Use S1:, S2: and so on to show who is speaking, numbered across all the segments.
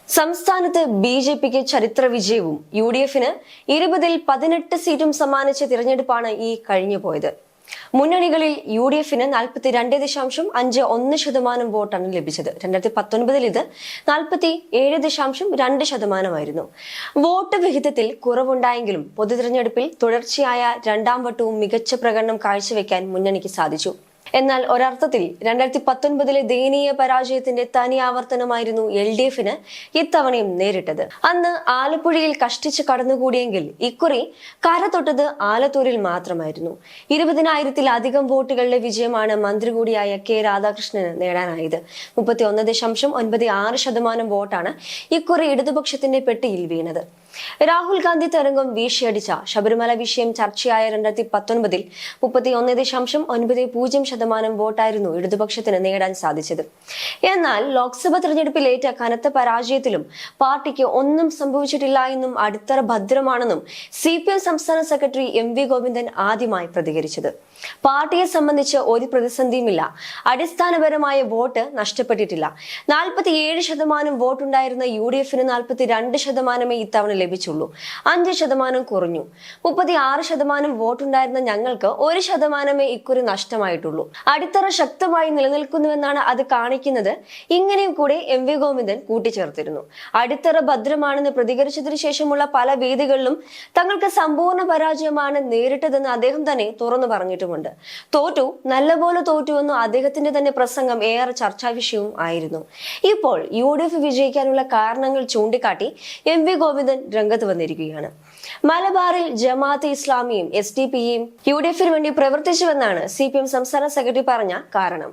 S1: സംസ്ഥാനത്ത് ബി.ജെ.പിക്ക് ചരിത്ര വിജയവും യു.ഡി.എഫിന് 20-18 സീറ്റും സമ്മാനിച്ച തിരഞ്ഞെടുപ്പാണ് ഈ കഴിഞ്ഞു പോയത്. മുന്നണികളിൽ യു.ഡി.എഫിന് 42.51% വോട്ടാണ് ലഭിച്ചത്. 2019 ഇത് 47.2%. വോട്ട് വിഹിതത്തിൽ കുറവുണ്ടായെങ്കിലും പൊതു തിരഞ്ഞെടുപ്പിൽ തുടർച്ചയായ രണ്ടാം വട്ടവും മികച്ച പ്രകടനം കാഴ്ചവെക്കാൻ മുന്നണിക്ക് സാധിച്ചു. എന്നാൽ ഒരർത്ഥത്തിൽ 2019 ദയനീയ പരാജയത്തിന്റെ തനി ആവർത്തനമായിരുന്നു LDFന് ഇത്തവണയും നേരിട്ടത്. അന്ന് ആലപ്പുഴയിൽ കഷ്ടിച്ച് കടന്നുകൂടിയെങ്കിൽ ഇക്കുറി കരതൊട്ടത് ആലത്തൂരിൽ മാത്രമായിരുന്നു. 20,000-ലധികം വോട്ടുകളുടെ വിജയമാണ് മന്ത്രി കൂടിയായ കെ രാധാകൃഷ്ണന് നേടാനായത്. 31.96% വോട്ടാണ് ഇക്കുറി ഇടതുപക്ഷത്തിന്റെ പെട്ടിയിൽ വീണത്. രാഹുൽ ഗാന്ധി തരംഗം വീശിയടിച്ച ശബരിമല വിഷയം ചർച്ചയായ 2019 31.90% വോട്ടായിരുന്നു ഇടതുപക്ഷത്തിന് നേടാൻ സാധിച്ചത്. എന്നാൽ ലോക്സഭ തെരഞ്ഞെടുപ്പിൽ ഏറ്റ കനത്ത പരാജയത്തിലും പാർട്ടിക്ക് ഒന്നും സംഭവിച്ചിട്ടില്ല എന്നും അടിത്തറ ഭദ്രമാണെന്നും CPM സംസ്ഥാന സെക്രട്ടറി MV ഗോവിന്ദൻ ആദ്യമായി പ്രതികരിച്ചത്. പാർട്ടിയെ സംബന്ധിച്ച് ഒരു പ്രതിസന്ധിയുമില്ല, അടിസ്ഥാനപരമായ വോട്ട് നഷ്ടപ്പെട്ടിട്ടില്ല. 47% വോട്ടുണ്ടായിരുന്ന UDFന് 42% ഇത്തവണ ലഭിച്ചുള്ളൂ, 5% കുറഞ്ഞു. 36% വോട്ടുണ്ടായിരുന്ന ഞങ്ങൾക്ക് 1% ഇക്കുറി നഷ്ടമായിട്ടുള്ളൂ. അടിത്തറ ശക്തമായി നിലനിൽക്കുന്നുവെന്നാണ് അത് കാണിക്കുന്നത്. ഇങ്ങനെയും കൂടെ MV ഗോവിന്ദൻ കൂട്ടിച്ചേർത്തിരുന്നു. അടിത്തറ ഭദ്രമാണെന്ന് പ്രതികരിച്ചതിനു ശേഷമുള്ള പല വേദികളിലും തങ്ങൾക്ക് സമ്പൂർണ്ണ പരാജയമാണ് നേരിട്ടതെന്ന് അദ്ദേഹം തന്നെ തുറന്നു പറഞ്ഞിട്ടുമുണ്ട്. തോറ്റു, നല്ലപോലെ തോറ്റുവെന്നും അദ്ദേഹത്തിന്റെ തന്നെ പ്രസംഗം ഏറെ ചർച്ചാ വിഷയവും ആയിരുന്നു. ഇപ്പോൾ UDF വിജയിക്കാനുള്ള കാരണങ്ങൾ ചൂണ്ടിക്കാട്ടി MV ഗോവിന്ദൻ രംഗത്ത് വന്നിരിക്കുകയാണ്. മലബാറിൽ ജമാഅത്തെ ഇസ്ലാമിയും SDPയും UDFന് വേണ്ടി പ്രവർത്തിച്ചുവെന്നാണ് CPM സംസ്ഥാന സെക്രട്ടറി പറഞ്ഞ കാരണം.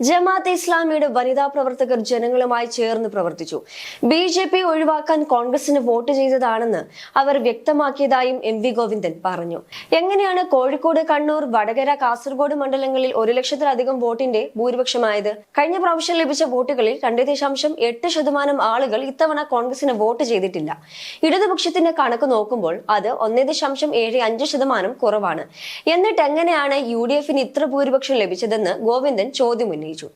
S1: ജമാഅത്തെ ഇസ്ലാമിയുടെ വനിതാ പ്രവർത്തകർ ജനങ്ങളുമായി ചേർന്ന് പ്രവർത്തിച്ചു. BJP ഒഴിവാക്കാൻ കോൺഗ്രസിന് വോട്ട് ചെയ്തതാണെന്ന് അവർ വ്യക്തമാക്കിയതായും MV ഗോവിന്ദൻ പറഞ്ഞു. എങ്ങനെയാണ് കോഴിക്കോട്, കണ്ണൂർ, വടകര, കാസർഗോഡ് മണ്ഡലങ്ങളിൽ 1,00,000-ലധികം വോട്ടിന്റെ ഭൂരിപക്ഷമായത്? കഴിഞ്ഞ പ്രാവശ്യം ലഭിച്ച വോട്ടുകളിൽ 2.8% ആളുകൾ ഇത്തവണ കോൺഗ്രസിന് വോട്ട് ചെയ്തിട്ടില്ല. ഇടതുപക്ഷത്തിന്റെ കണക്ക് നോക്കുമ്പോൾ അത് 1.75% കുറവാണ്. എന്നിട്ട് എങ്ങനെയാണ് UDFന് ഇത്ര ഭൂരിപക്ഷം ലഭിച്ചതെന്ന് ഗോവിന്ദൻ ചോദ്യം ഉന്നയിച്ചു.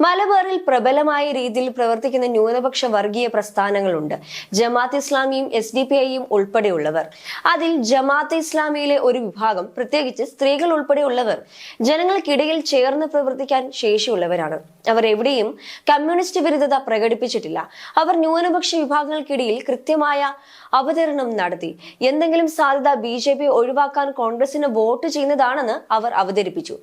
S1: മലബാറിൽ പ്രബലമായ രീതിയിൽ പ്രവർത്തിക്കുന്ന ന്യൂനപക്ഷ വർഗീയ പ്രസ്ഥാനങ്ങളുണ്ട്, ജമാഅത്തെ ഇസ്ലാമിയും SDPയും ഉൾപ്പെടെയുള്ളവർ. അതിൽ ജമാഅത്തെ ഇസ്ലാമിയിലെ ഒരു വിഭാഗം, പ്രത്യേകിച്ച് സ്ത്രീകൾ ഉൾപ്പെടെയുള്ളവർ, ജനങ്ങൾക്കിടയിൽ ചേർന്ന് പ്രവർത്തിക്കാൻ ശേഷിയുള്ളവരാണ്. അവർ എവിടെയും കമ്മ്യൂണിസ്റ്റ് വിരുദ്ധത പ്രകടിപ്പിച്ചിട്ടില്ല. അവർ ന്യൂനപക്ഷ വിഭാഗങ്ങൾക്കിടയിൽ കൃത്യമായ അവതരണം നടത്തി. എന്തെങ്കിലും സാധ്യത BJP ഒഴിവാക്കാൻ കോൺഗ്രസിന് വോട്ട് ചെയ്യുന്നതാണെന്ന് അവർ അവതരിപ്പിച്ചു.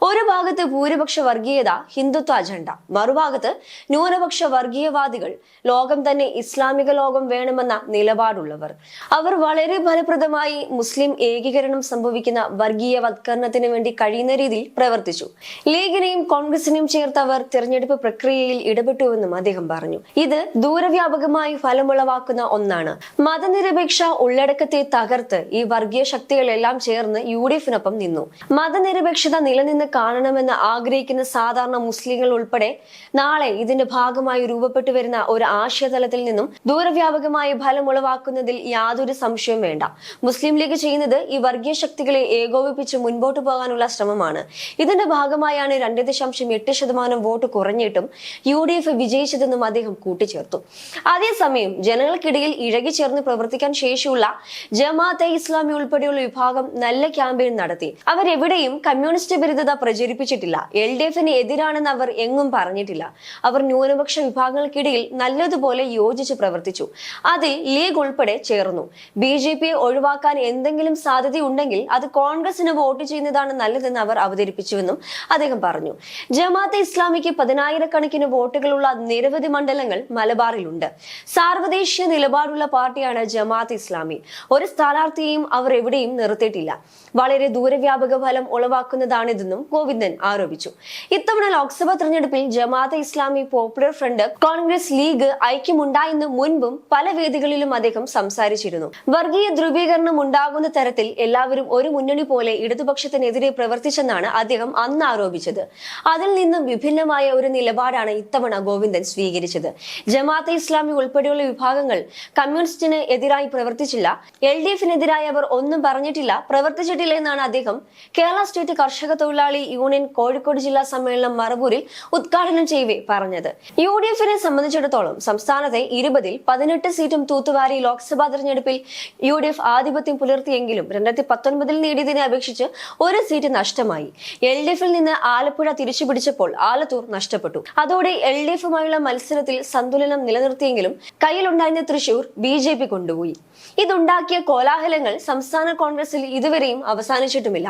S1: ഒരു ഭാഗത്ത് ഭൂരിപക്ഷ വർഗീയത, ഹിന്ദുത്വ അജണ്ട, മറുഭാഗത്ത് ന്യൂനപക്ഷ വർഗീയവാദികൾ, ലോകം തന്നെ ഇസ്ലാമിക ലോകം വേണമെന്ന നിലപാടുള്ളവർ. അവർ വളരെ ഫലപ്രദമായി മുസ്ലിം ഏകീകരണം സംഭവിക്കുന്ന വർഗീയവത്കരണത്തിന് വേണ്ടി കഴിയുന്ന രീതിയിൽ പ്രവർത്തിച്ചു. ലീഗിനെയും കോൺഗ്രസിനെയും ചേർത്ത് അവർ തിരഞ്ഞെടുപ്പ് പ്രക്രിയയിൽ ഇടപെട്ടുവെന്നും അദ്ദേഹം പറഞ്ഞു. ഇത് ദൂരവ്യാപകമായി ഫലമുളവാക്കുന്ന ഒന്നാണ്. മതനിരപേക്ഷ ഉള്ളടക്കത്തെ തകർത്ത് ഈ വർഗീയ ശക്തികളെല്ലാം ചേർന്ന് UDFനൊപ്പം നിന്നു. മതനിരപേക്ഷത നിലനിന്ന് കാണണമെന്ന് ആഗ്രഹിക്കുന്ന സാധാരണ മുസ്ലിങ്ങൾ ഉൾപ്പെടെ നാളെ ഇതിന്റെ ഭാഗമായി രൂപപ്പെട്ടു വരുന്ന ഒരു ആശയതലത്തിൽ നിന്നും ദൂരവ്യാപകമായ ഫലമുളവാക്കുന്നതിൽ യാതൊരു സംശയവും വേണ്ട. മുസ്ലിം ലീഗ് ചെയ്യുന്നത് ഈ വർഗീയ ശക്തികളെ ഏകോപിപ്പിച്ച് മുൻപോട്ട് പോകാനുള്ള ശ്രമമാണ്. ഇതിന്റെ ഭാഗമായാണ് 2.8% വോട്ട് കുറഞ്ഞിട്ടും UDF വിജയിച്ചതെന്നും അദ്ദേഹം കൂട്ടിച്ചേർത്തു. അതേസമയം ജനങ്ങൾക്കിടയിൽ ഇഴകിച്ചേർന്ന് പ്രവർത്തിക്കാൻ ശേഷിയുള്ള ജമാഅത്തെ ഇസ്ലാമി ഉൾപ്പെടെയുള്ള വിഭാഗം നല്ല ക്യാമ്പയിൻ നടത്തി. അവരെവിടെയും കമ്മ്യൂണിസ്റ്റ് വിരുദ്ധത പ്രചരിപ്പിച്ചിട്ടില്ല. LDFന് എതിരാണെന്ന് അവർ എങ്ങും പറഞ്ഞിട്ടില്ല. അവർ ന്യൂനപക്ഷ വിഭാഗങ്ങൾക്കിടയിൽ നല്ലതുപോലെ യോജിച്ച് പ്രവർത്തിച്ചു. അതിൽ ലീഗ് ഉൾപ്പെടെ ചേർന്നു. BJPയെ ഒഴിവാക്കാൻ എന്തെങ്കിലും സാധ്യതയുണ്ടെങ്കിൽ അത് കോൺഗ്രസിന് വോട്ട് ചെയ്യുന്നതാണ് നല്ലതെന്ന് അവർ അവതരിപ്പിച്ചുവെന്നും അദ്ദേഹം പറഞ്ഞു. ജമാഅത്തെ ഇസ്ലാമിക്ക് 10,000-കണക്കിന് വോട്ടുകളുള്ള നിരവധി മണ്ഡലങ്ങൾ മലബാറിലുണ്ട്. സാർവദേശീയ നിലപാടുള്ള പാർട്ടിയാണ് ജമാഅത്തെ ഇസ്ലാമി. ഒരു സ്ഥാനാർത്ഥിയെയും അവർ എവിടെയും നിർത്തിയിട്ടില്ല. വളരെ ദൂരവ്യാപക ഫലം ഉളവാക്കുന്നതാണിതെന്നും ഗോവിന്ദൻ ആരോപിച്ചു. ഇത്തവണ ലോക്സഭാ തെരഞ്ഞെടുപ്പിൽ ജമാഅത്തെ ഇസ്ലാമി, പോപ്പുലർ ഫ്രണ്ട്, കോൺഗ്രസ്, ലീഗ് ഐക്യമുണ്ടായെന്ന് മുൻപും പല വേദികളിലും അദ്ദേഹം സംസാരിച്ചിരുന്നു. വർഗീയ ധ്രുവീകരണം ഉണ്ടാകുന്ന തരത്തിൽ എല്ലാവരും ഒരു മുന്നണി പോലെ ഇടതുപക്ഷത്തിനെതിരെ പ്രവർത്തിച്ചെന്നാണ് അദ്ദേഹം അന്ന് ആരോപിച്ചത്. അതിൽ നിന്നും വിഭിന്നമായ ഒരു നിലപാടാണ് ഇത്തവണ ഗോവിന്ദൻ സ്വീകരിച്ചത്. ജമാഅത്തെ ഇസ്ലാമി ഉൾപ്പെടെയുള്ള വിഭാഗങ്ങൾ കമ്മ്യൂണിസ്റ്റിന് എതിരായി പ്രവർത്തിച്ചില്ല. LDFനെതിരായി അവർ ഒന്നും പറഞ്ഞിട്ടില്ല, പ്രവർത്തിച്ചിട്ടില്ല എന്നാണ് അദ്ദേഹം കേരള സ്റ്റേറ്റ് കർഷക തൊഴിലാളി യൂണിയൻ കോഴിക്കോട് ജില്ലാ സമ്മേളനം മറവൂരിൽ ഉദ്ഘാടനം ചെയ്യവേ പറഞ്ഞത്. UDF-നെ സംബന്ധിച്ചിടത്തോളം സംസ്ഥാനത്തെ 20-ൽ 18 സീറ്റും തൂത്തുവാരി ലോക്സഭാ തെരഞ്ഞെടുപ്പിൽ UDF ആധിപത്യം പുലർത്തിയെങ്കിലും 2019-ൽ നേടിയതിനെ അപേക്ഷിച്ച് ഒരു സീറ്റ് നഷ്ടമായി. LDF-ൽ നിന്ന് ആലപ്പുഴ തിരിച്ചുപിടിച്ചപ്പോൾ ആലത്തൂർ നഷ്ടപ്പെട്ടു. അതോടെ LDF-ഉമായുള്ള മത്സരത്തിൽ സന്തുലനം നിലനിർത്തിയെങ്കിലും കയ്യിലുണ്ടായിരുന്ന തൃശൂർ BJP കൊണ്ടുപോയി. ഇതുണ്ടാക്കിയ കോലാഹലങ്ങൾ സംസ്ഥാന കോൺഗ്രസിൽ ഇതുവരെയും അവസാനിച്ചിട്ടുമില്ല.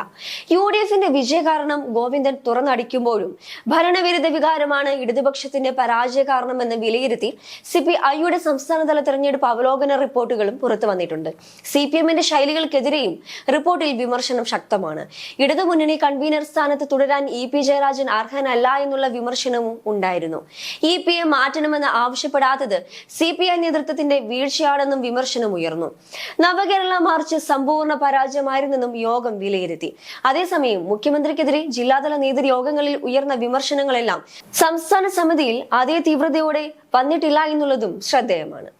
S1: UDF-ന്റെ വിജയ കാരണം ഗോവിന്ദൻ തുറന്നടിക്കുമ്പോഴും ഭരണവിരുദ്ധ വികാരമാണ് ഇടതുപക്ഷത്തിന്റെ പരാജയ കാരണമെന്ന് വിലയിരുത്തി CPI-യുടെ സംസ്ഥാനതല തെരഞ്ഞെടുപ്പ് അവലോകന റിപ്പോർട്ടുകളും പുറത്തു വന്നിട്ടുണ്ട്. CPM-ന്റെ ശൈലികൾക്കെതിരെയും റിപ്പോർട്ടിൽ വിമർശനം ശക്തമാണ്. ഇടതുമുന്നണി കൺവീനർ സ്ഥാനത്ത് തുടരാൻ EP ജയരാജൻ അർഹനല്ല എന്നുള്ള വിമർശനവും ഉണ്ടായിരുന്നു. EP-യെ മാറ്റണമെന്ന് ആവശ്യപ്പെടാത്തത് CPI നേതൃത്വത്തിന്റെ വീഴ്ചയാണെന്നും വിമർശനം ഉയർന്നു. നവകേരള മാർച്ച് സമ്പൂർണ്ണ പരാജയമായിരുന്നെന്നും യോഗം വിലയിരുത്തി. അതേസമയം മുഖ്യമന്ത്രിക്കെതിരെ ജില്ലാതല നേതൃയോഗങ്ങളിൽ ഉയർന്ന വിമർശനങ്ങളെല്ലാം സംസ്ഥാന സമിതിയിൽ അതേ തീവ്രതയോടെ വന്നിട്ടില്ല എന്നുള്ളതും ശ്രദ്ധേയമാണ്.